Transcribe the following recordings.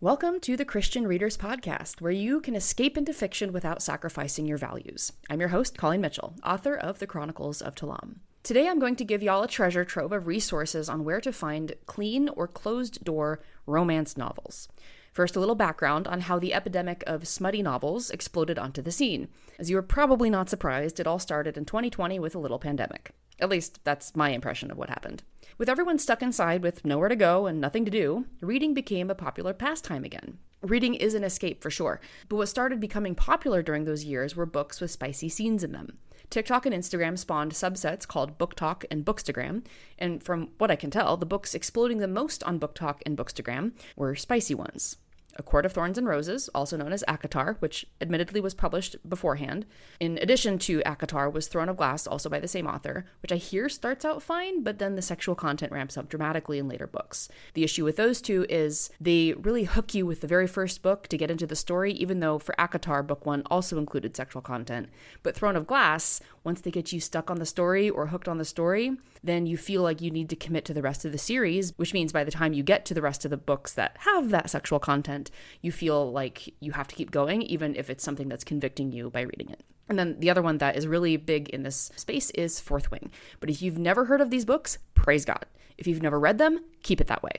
Welcome to the Christian Readers Podcast, where you can escape into fiction without sacrificing your values. I'm your host, Colleen Mitchell, author of The Chronicles of Talam. Today I'm going to give y'all a treasure trove of resources on where to find clean or closed-door romance novels. First, a little background on how the epidemic of smutty novels exploded onto the scene. As you are probably not surprised, it all started in 2020 with a little pandemic. At least, that's my impression of what happened. With everyone stuck inside with nowhere to go and nothing to do, reading became a popular pastime again. Reading is an escape for sure, but what started becoming popular during those years were books with spicy scenes in them. TikTok and Instagram spawned subsets called Book Talk and Bookstagram, and from what I can tell, the books exploding the most on Book Talk and Bookstagram were spicy ones. A Court of Thorns and Roses, also known as ACOTAR, which admittedly was published beforehand. In addition to ACOTAR was Throne of Glass, also by the same author, which I hear starts out fine, but then the sexual content ramps up dramatically in later books. The issue with those two is they really hook you with the very first book to get into the story, even though for ACOTAR, book one also included sexual content. But Throne of Glass, once they get you stuck on the story or hooked on the story, then you feel like you need to commit to the rest of the series, which means by the time you get to the rest of the books that have that sexual content, you feel like you have to keep going, even if it's something that's convicting you by reading it. And then the other one that is really big in this space is Fourth Wing. But if you've never heard of these books, praise God. If you've never read them, keep it that way.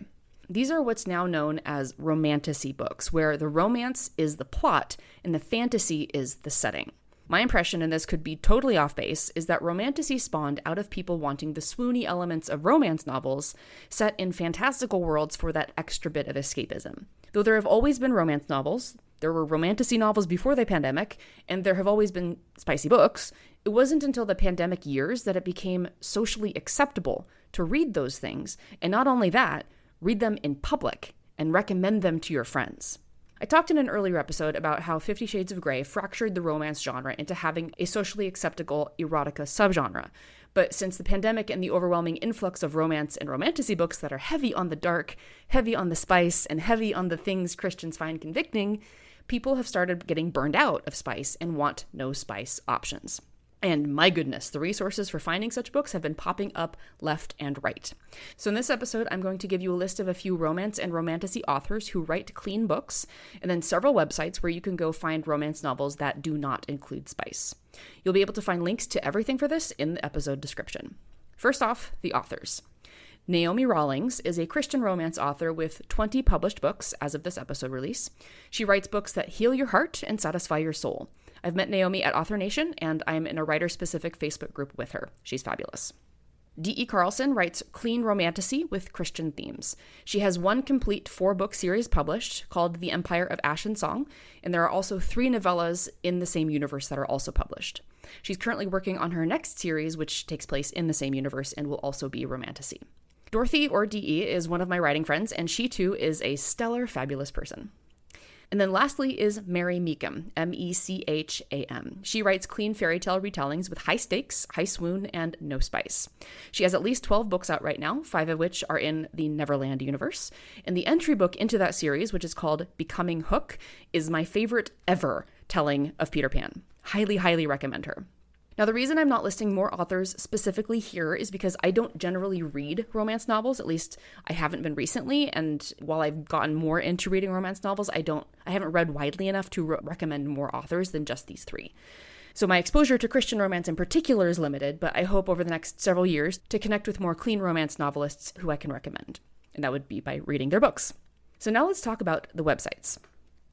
These are what's now known as romantasy books, where the romance is the plot and the fantasy is the setting. My impression, and this could be totally off base, is that romantasy spawned out of people wanting the swoony elements of romance novels set in fantastical worlds for that extra bit of escapism. Though there have always been romance novels, there were romantasy novels before the pandemic, and there have always been spicy books, it wasn't until the pandemic years that it became socially acceptable to read those things, and not only that, read them in public and recommend them to your friends. I talked in an earlier episode about how 50 Shades of Grey fractured the romance genre into having a socially acceptable erotica subgenre. But since the pandemic and the overwhelming influx of romance and romantasy books that are heavy on the dark, heavy on the spice, and heavy on the things Christians find convicting, people have started getting burned out of spice and want no spice options. And my goodness, the resources for finding such books have been popping up left and right. So in this episode, I'm going to give you a list of a few romance and romantasy authors who write clean books, and then several websites where you can go find romance novels that do not include spice. You'll be able to find links to everything for this in the episode description. First off, the authors. Naomi Rawlings is a Christian romance author with 20 published books as of this episode release. She writes books that heal your heart and satisfy your soul. I've met Naomi at Author Nation, and I'm in a writer-specific Facebook group with her. She's fabulous. D.E. Carlson writes clean romantasy with Christian themes. She has one complete 4-book series published called The Empire of Ash and Song, and there are also 3 novellas in the same universe that are also published. She's currently working on her next series, which takes place in the same universe and will also be romantasy. Dorothy, or D.E., is one of my writing friends, and she too is a stellar, fabulous person. And then lastly is Mary Meekham, M-E-C-H-A-M. She writes clean fairy tale retellings with high stakes, high swoon, and no spice. She has at least 12 books out right now, 5 of which are in the Neverland universe. And the entry book into that series, which is called Becoming Hook, is my favorite ever telling of Peter Pan. Highly, highly recommend her. Now, the reason I'm not listing more authors specifically here is because I don't generally read romance novels, at least I haven't been recently, and while I've gotten more into reading romance novels, I haven't read widely enough to recommend more authors than just these 3. So my exposure to Christian romance in particular is limited, but I hope over the next several years to connect with more clean romance novelists who I can recommend, and that would be by reading their books. So now let's talk about the websites.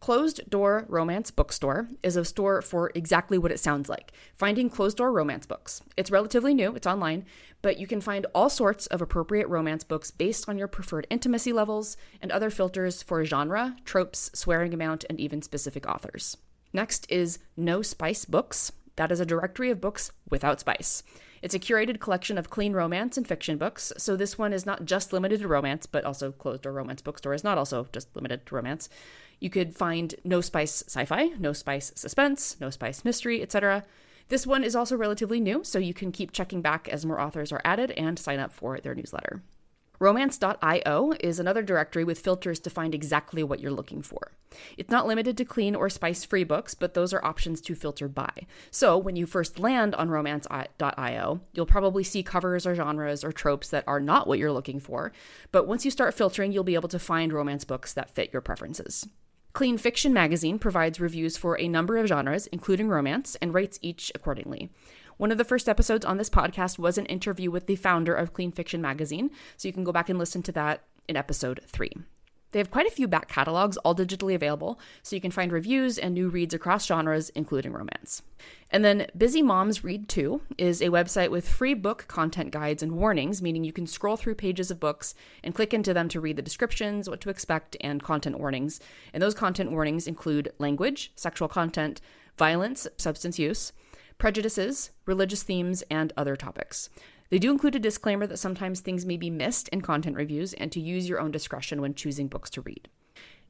Closed Door Romance Bookstore is a store for exactly what it sounds like, finding closed-door romance books. It's relatively new, it's online, but you can find all sorts of appropriate romance books based on your preferred intimacy levels and other filters for genre, tropes, swearing amount, and even specific authors. Next is No Spice Books. That is a directory of books without spice. It's a curated collection of clean romance and fiction books, so this one is not just limited to romance, but also Closed Door Romance Bookstore is not also just limited to romance. You could find No Spice Sci-Fi, No Spice Suspense, No Spice Mystery, etc. This one is also relatively new, so you can keep checking back as more authors are added and sign up for their newsletter. Romance.io is another directory with filters to find exactly what you're looking for. It's not limited to clean or spice-free books, but those are options to filter by. So when you first land on Romance.io, you'll probably see covers or genres or tropes that are not what you're looking for, but once you start filtering, you'll be able to find romance books that fit your preferences. Clean Fiction magazine provides reviews for a number of genres, including romance, and rates each accordingly. One of the first episodes on this podcast was an interview with the founder of Clean Fiction magazine, so you can go back and listen to that in episode 3. They have quite a few back catalogs, all digitally available, so you can find reviews and new reads across genres, including romance. And then Busy Moms Read Too is a website with free book content guides and warnings, meaning you can scroll through pages of books and click into them to read the descriptions, what to expect, and content warnings. And those content warnings include language, sexual content, violence, substance use, prejudices, religious themes, and other topics. They do include a disclaimer that sometimes things may be missed in content reviews and to use your own discretion when choosing books to read.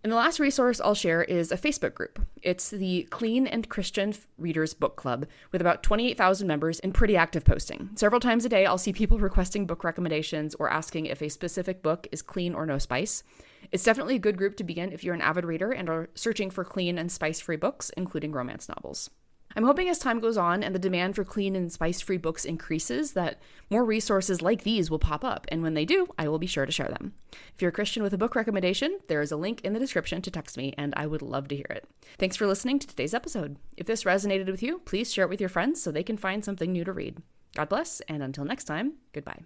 And the last resource I'll share is a Facebook group. It's the Clean and Christian Readers Book Club with about 28,000 members and pretty active posting. Several times a day, I'll see people requesting book recommendations or asking if a specific book is clean or no spice. It's definitely a good group to be in if you're an avid reader and are searching for clean and spice-free books, including romance novels. I'm hoping as time goes on and the demand for clean and spice-free books increases, that more resources like these will pop up, and when they do, I will be sure to share them. If you're a Christian with a book recommendation, there is a link in the description to text me, and I would love to hear it. Thanks for listening to today's episode. If this resonated with you, please share it with your friends so they can find something new to read. God bless, and until next time, goodbye.